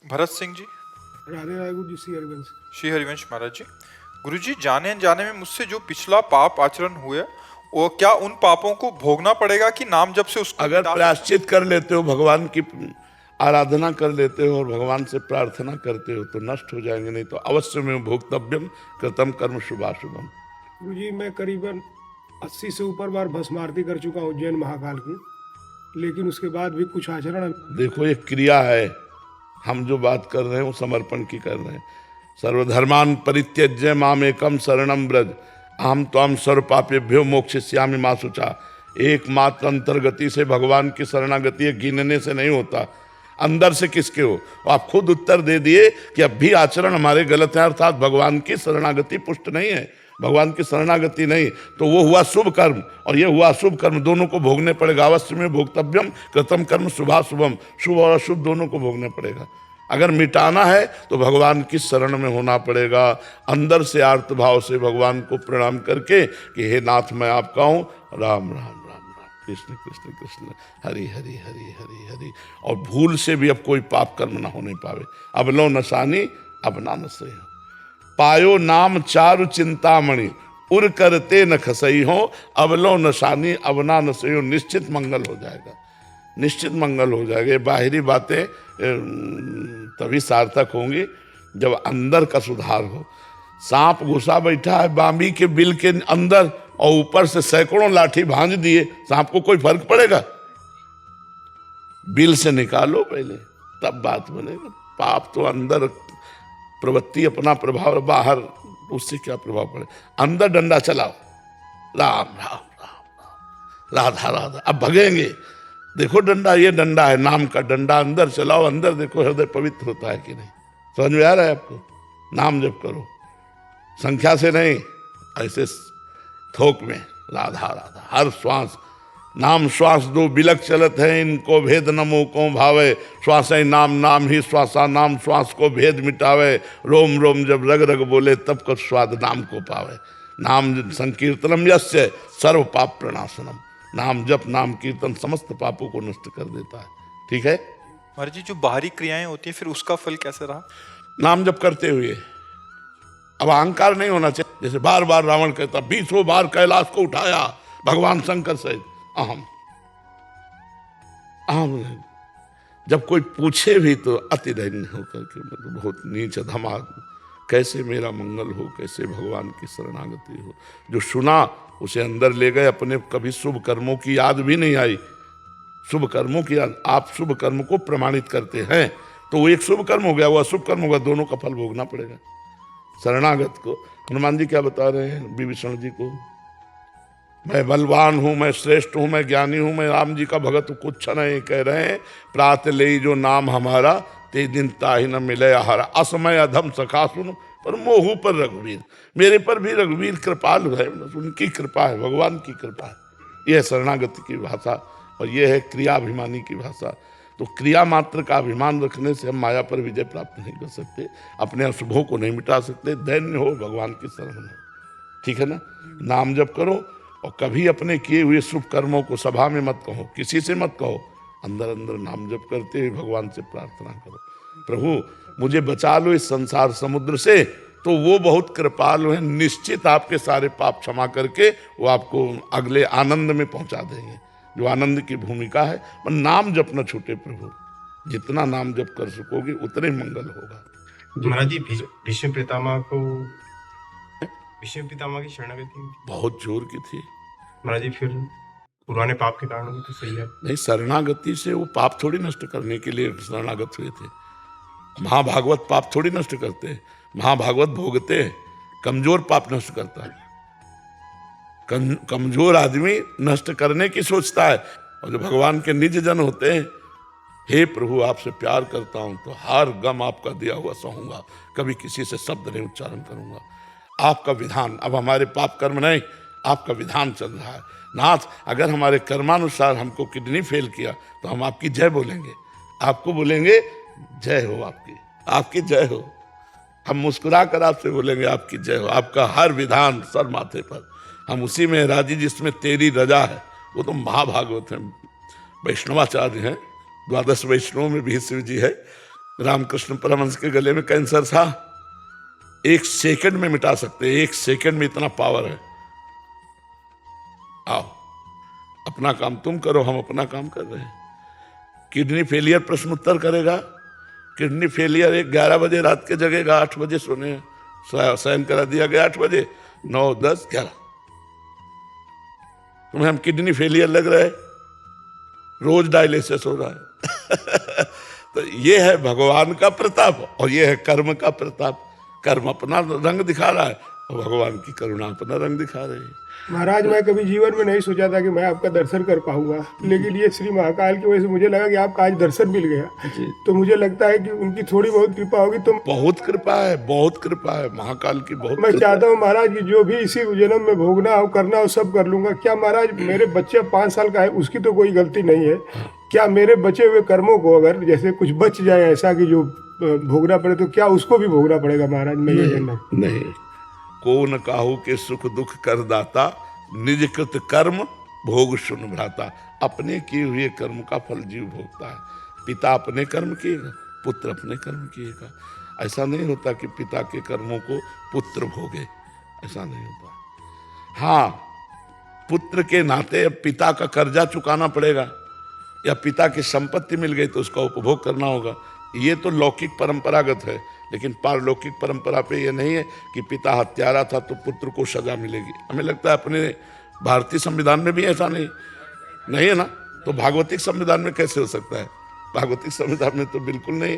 भरत सिंह जी। राधे राय गुरु जी, श्री हरिवंश। श्री हरिवंश महाराज जी। गुरु जी, जाने अनजाने में मुझसे जो पिछला पाप आचरण हुए, वो क्या उन पापों को भोगना पड़ेगा कि नाम जप से उसको अगर मिटा प्रायश्चित कर लेते हो, भगवान की आराधना कर लेते हो और भगवान से प्रार्थना करते हो तो नष्ट हो जाएंगे, नहीं तो अवश्य में भोक्तव्यम कृतम कर्म शुभाशुभम। गुरु जी, मैं करीबन 80 से ऊपर बार भस्म आरती कर चुका हूँ उज्जैन महाकाल की, लेकिन उसके बाद भी कुछ आचरण। देखो, एक क्रिया है। हम जो बात कर रहे हैं वो समर्पण की कर रहे हैं। सर्वधर्मान परित्यज्य माम एकम शरणम ब्रज अहम त्वाम सर्व पापेभ्यो मोक्षयिष्यामि मा शुचा। एकमात्र अंतर्गति से भगवान की शरणागति है, गिनने से नहीं होता। अंदर से किसके हो? आप खुद उत्तर दे दिए कि अब भी आचरण हमारे गलत है, अर्थात भगवान की शरणागति पुष्ट नहीं है, भगवान की शरणागति नहीं, तो वो हुआ शुभ कर्म और ये हुआ अशुभ कर्म, दोनों को भोगने पड़ेगा। अवश्य में भोक्तव्यम कृतम कर्म शुभाशुभम, शुभ और अशुभ दोनों को भोगने पड़ेगा। अगर मिटाना है तो भगवान की शरण में होना पड़ेगा, अंदर से आर्त भाव से भगवान को प्रणाम करके कि हे नाथ मैं आपका हूँ, राम राम राम राम, कृष्ण कृष्ण कृष्ण, हरि हरि हरि हरि हरि। और भूल से भी अब कोई पाप कर्म ना होने पावे। अब लो नशानी अब ना नशे हो, पायो नाम चारु चिंतामणि उर करते न खसई हो, अवलो नशानी अब ना नशे हो। निश्चित मंगल हो जाएगा, निश्चित मंगल हो जाएगा। ये बाहरी बातें तभी सार्थक होंगी जब अंदर का सुधार हो। सांप घुसा बैठा है बामी के बिल के अंदर और ऊपर से सैकड़ों लाठी भांज दिए, सांप को कोई फर्क पड़ेगा? बिल से निकालो पहले, तब बात बनेगा। पाप तो अंदर प्रवृत्ति अपना प्रभाव, बाहर उससे क्या प्रभाव पड़े। अंदर डंडा चलाओ, राम राम राम राम, राधा राधा। अब भगेंगे। देखो डंडा, ये डंडा है नाम का डंडा, अंदर चलाओ, अंदर देखो हृदय पवित्र होता है कि नहीं। समझ में आ रहा है आपको? नाम जप करो, संख्या से नहीं, ऐसे थोक में राधा राधा। हर श्वास नाम श्वास दो बिलक चलत है, इनको भेद नमो को भावे। श्वास नाम नाम ही श्वासा, नाम श्वास को भेद मिटावे। रोम रोम जब रग रग बोले तब को स्वाद नाम को पावे। नाम संकीर्तनम यस्य सर्व पाप प्रणाशनम। नाम जप नाम कीर्तन समस्त पापों को नष्ट कर देता है। ठीक है महाराज जी, जो बाहरी क्रियाएं होती हैं फिर उसका फल कैसे रहा? नाम जप करते हुए अब अहंकार नहीं होना चाहिए। जैसे बार बार रावण कहता 20 बार कैलाश को उठाया भगवान शंकर सहित, अहम अहम नहीं। जब कोई पूछे भी तो अति दैन्य होकर के, मतलब बहुत नीच धमाक, कैसे मेरा मंगल हो, कैसे भगवान की शरणागति हो। जो सुना उसे अंदर ले गए अपने, कभी शुभ कर्मों की याद भी नहीं आई। शुभ कर्मों की याद, आप शुभ कर्म को प्रमाणित करते हैं तो वो एक शुभ कर्म हो गया, वो अशुभ कर्म होगा, दोनों का फल भोगना पड़ेगा। शरणागत को हनुमान जी क्या बता रहे हैं विभीषण जी को? मैं बलवान हूँ, मैं श्रेष्ठ हूँ, मैं ज्ञानी हूँ, मैं राम जी का भगत कुछ नहीं। कह रहे हैं प्रात ले जो नाम हमारा, ते दिन ताहि न मिले आहारा। असमय अधम सखा सुन पर मोहू पर रघुवीर। मेरे पर भी रघुवीर कृपालु है, उनकी कृपा है, भगवान की कृपा है। यह शरणागति की भाषा और यह है क्रियाभिमानी की भाषा। तो क्रिया मात्र का अभिमान रखने से हम माया पर विजय प्राप्त नहीं कर सकते, अपने अशुभों को नहीं मिटा सकते। दैन्य हो भगवान की शरण में, ठीक है ना। नाम जप करो और कभी अपने किए हुए शुभ कर्मों को सभा में मत कहो, किसी से मत कहो, अंदर अंदर नाम जप करते हुए भगवान से प्रार्थना करो, प्रभु मुझे बचा लो इस संसार समुद्र से। तो वो बहुत कृपालु हैं, निश्चित आपके सारे पाप क्षमा करके वो आपको अगले आनंद में पहुंचा देंगे, जो आनंद की भूमिका है। पर नाम जप न छूटे प्रभु, जितना नाम जप कर सकोगे उतने मंगल होगा। महाराज जी, भीष्म पितामह को, भीष्म पितामह की शरणागति बहुत जोर की थी महाराज जी। फिर पुराने पाप के कारण तो सही है नहीं, शरणागति से वो पाप थोड़ी नष्ट करने के लिए शरणागत हुए थे। महाभागवत पाप थोड़ी नष्ट करते, महाभागवत भोगते, कमजोर पाप नष्ट करता है। कमजोर आदमी नष्ट करने की सोचता है, और जो भगवान के निज जन होते हैं, हे प्रभु आपसे प्यार करता हूं तो हर गम आपका दिया हुआ सहूंगा, कभी किसी से शब्द नहीं उच्चारण करूंगा। आपका विधान, अब हमारे पाप कर्म नहीं, आपका विधान चल रहा है नाथ। अगर हमारे कर्मानुसार हमको किडनी फेल किया तो हम आपकी जय बोलेंगे, आपको बोलेंगे जय हो, आपकी आपकी जय हो। हम मुस्कुरा कर आपसे बोलेंगे आपकी जय हो। आपका हर विधान सर माथे पर, हम उसी में राजी जिसमें तेरी रजा है। वो तो महाभागवत है, वैष्णवाचार्य हैं, 12 वैष्णवों में भी शिव जी है। रामकृष्ण परमहंस के गले में कैंसर था, 1 सेकंड में मिटा सकते हैं, 1 सेकंड में इतना पावर है। आओ अपना काम तुम करो, हम अपना काम कर रहे हैं। किडनी फेलियर प्रश्न उत्तर करेगा, किडनी फेलियर 11 बजे रात के जगेगा, 8 बजे सोने शयन करा दिया गया, 8 बजे 9, 10, 11। तुम्हें हम किडनी फेलियर लग रहा है, रोज डायलिसिस हो रहा है। तो ये है भगवान का प्रताप और ये है कर्म का प्रताप। कर्म अपना रंग दिखा रहा है और भगवान की करुणा अपना रंग दिखा रही है। महाराज, मैं कभी जीवन में नहीं सोचा था कि मैं आपका दर्शन कर पाऊंगा, लेकिन ये श्री महाकाल की वजह से मुझे लगा कि आपका आज दर्शन मिल गया। तो मुझे लगता है कि उनकी थोड़ी बहुत कृपा होगी। तो बहुत कृपा है, बहुत कृपा है महाकाल की, बहुत मैं चाहता हूँ महाराज कि जो भी इसी जन्म में भोगना हो करना हो सब कर लूंगा। क्या महाराज मेरे बच्चे 5 साल का है, उसकी तो कोई गलती नहीं है, क्या मेरे बचे हुए कर्मों को अगर जैसे कुछ बच जाए ऐसा कि जो भोगना पड़े, तो क्या उसको भी भोगना पड़ेगा महाराज? मैं ये जन्म नहीं, को न काहू के सुख दुख कर दाता, निज कृत कर्म भोग सुन भ्राता। अपने किए हुए कर्म का फल जीव भोगता है। पिता अपने कर्म किएगा, पुत्र अपने कर्म किएगा। ऐसा नहीं होता कि पिता के कर्मों को पुत्र भोगे, ऐसा नहीं होता। हाँ, पुत्र के नाते अब पिता का कर्जा चुकाना पड़ेगा या पिता की संपत्ति मिल गई तो उसका उपभोग करना होगा। ये तो लौकिक परंपरागत है, लेकिन पारलौकिक परंपरा पे ये नहीं है कि पिता हत्यारा था तो पुत्र को सजा मिलेगी। हमें लगता है अपने भारतीय संविधान में भी ऐसा नहीं है ना, तो भागवतिक संविधान में कैसे हो सकता है? भागवतिक संविधान में तो बिल्कुल नहीं।